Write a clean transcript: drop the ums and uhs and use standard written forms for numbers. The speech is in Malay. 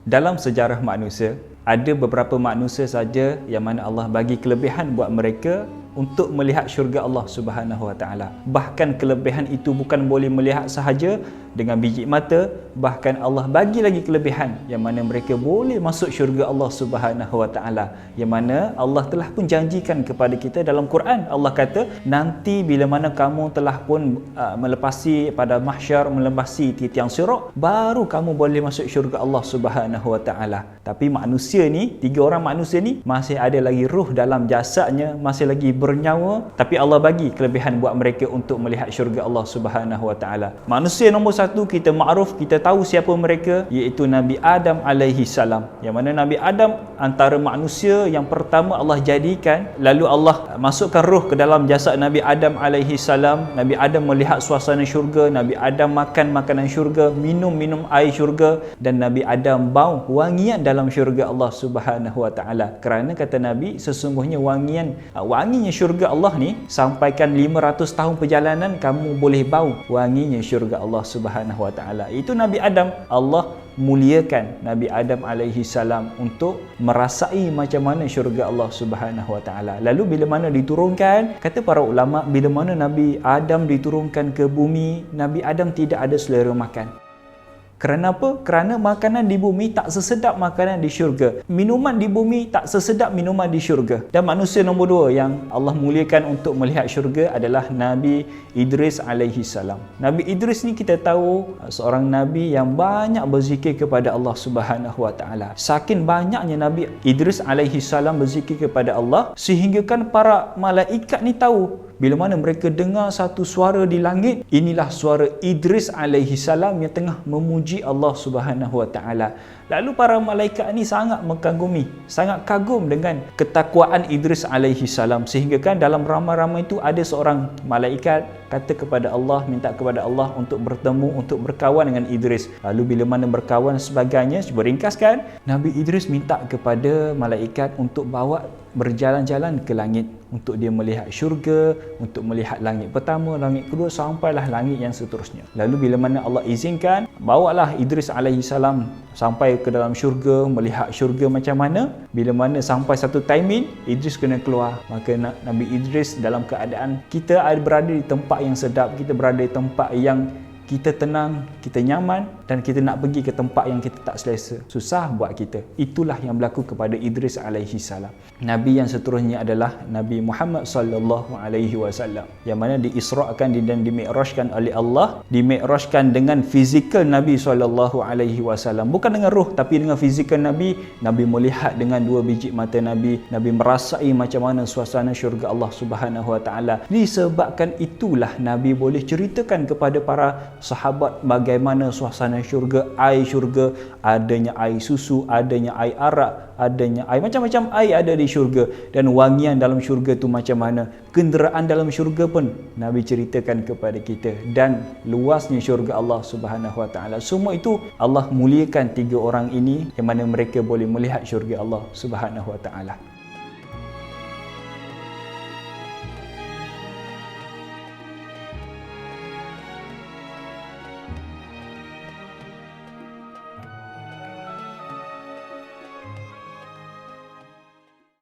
Dalam sejarah manusia, ada beberapa manusia saja yang mana Allah bagi kelebihan buat mereka untuk melihat syurga Allah Subhanahu Wa Taala. Bahkan kelebihan itu bukan boleh melihat sahaja dengan biji mata, bahkan Allah bagi lagi kelebihan yang mana mereka boleh masuk syurga Allah Subhanahu Wa Taala. Yang mana Allah telah pun janjikan kepada kita dalam Quran. Allah kata, nanti bila mana kamu telah pun melepasi pada mahsyar, melepasi tiang sirat, baru kamu boleh masuk syurga Allah Subhanahu Wa Taala. Tapi manusia ni, tiga orang manusia ni masih ada lagi ruh dalam jasadnya, masih lagi bernyawa, tapi Allah bagi kelebihan buat mereka untuk melihat syurga Allah Subhanahu Wa Taala. Manusia nombor satu, kita makruf, kita tahu siapa mereka, iaitu Nabi Adam alaihi salam. Yang mana Nabi Adam antara manusia yang pertama Allah jadikan, lalu Allah masukkan roh ke dalam jasad Nabi Adam alaihi salam. Nabi Adam melihat suasana syurga, Nabi Adam makan makanan syurga, minum air syurga, dan Nabi Adam bau wangian dalam syurga Allah Subhanahu Wa Taala. Kerana kata Nabi, sesungguhnya wanginya syurga Allah ni, sampaikan 500 tahun perjalanan kamu boleh bau wanginya syurga Allah Subhanahu Wa Taala. Itu Nabi Adam. Allah muliakan Nabi Adam alaihi salam untuk merasai macam mana syurga Allah Subhanahu Wa Taala. Lalu bila mana diturunkan, kata para ulama, bila mana Nabi Adam diturunkan ke bumi, Nabi Adam tidak ada selera makan. Kerana apa? Kerana makanan di bumi tak sesedap makanan di syurga. Minuman di bumi tak sesedap minuman di syurga. Dan manusia nombor dua yang Allah muliakan untuk melihat syurga adalah Nabi Idris alaihi salam. Nabi Idris ni kita tahu seorang Nabi yang banyak berzikir kepada Allah Subhanahu Wa Taala. Saking banyaknya Nabi Idris alaihi salam berzikir kepada Allah, sehingga kan para malaikat ni tahu bila mana mereka dengar satu suara di langit, inilah suara Idris alaihi salam yang tengah memuji Allah Subhanahu Wa Taala. Lalu para malaikat ni sangat mengagumi, sangat kagum dengan ketakwaan Idris alaihi salam, sehingga kan dalam ramai-ramai itu ada seorang malaikat kata kepada Allah, minta kepada Allah untuk bertemu, untuk berkawan dengan Idris. Lalu bila mana berkawan sebagainya, cuba ringkaskan, Nabi Idris minta kepada malaikat untuk bawa berjalan-jalan ke langit untuk dia melihat syurga, untuk melihat langit pertama, langit kedua, sampailah langit yang seterusnya. Lalu bila mana Allah izinkan, bawalah Idris alaihi salam sampai ke dalam syurga, melihat syurga macam mana. Bila mana sampai satu timing, Idris kena keluar. Maka Nabi Idris dalam keadaan kita berada di tempat yang sedap, kita berada di tempat yang kita tenang, kita nyaman, dan kita nak pergi ke tempat yang kita tak selesa, susah buat kita. Itulah yang berlaku kepada Idris alaihi salam. Nabi yang seterusnya adalah Nabi Muhammad sallallahu alaihi wasallam, yang mana diisrakan dan dimi'rajkan oleh Allah, dimi'rajkan dengan fizikal Nabi sallallahu alaihi wasallam, bukan dengan ruh tapi dengan fizikal Nabi. Nabi melihat dengan dua biji mata Nabi, Nabi merasai macam mana suasana syurga Allah Subhanahu Wa Taala. Disebabkan itulah Nabi boleh ceritakan kepada para sahabat bagaimana suasana syurga, air syurga, adanya air susu, adanya air arak, adanya air, macam-macam air ada di syurga, dan wangian dalam syurga tu macam mana, kenderaan dalam syurga pun Nabi ceritakan kepada kita, dan luasnya syurga Allah Subhanahu Wa Taala. Semua itu Allah muliakan tiga orang ini, yang mana mereka boleh melihat syurga Allah Subhanahu Wa Taala.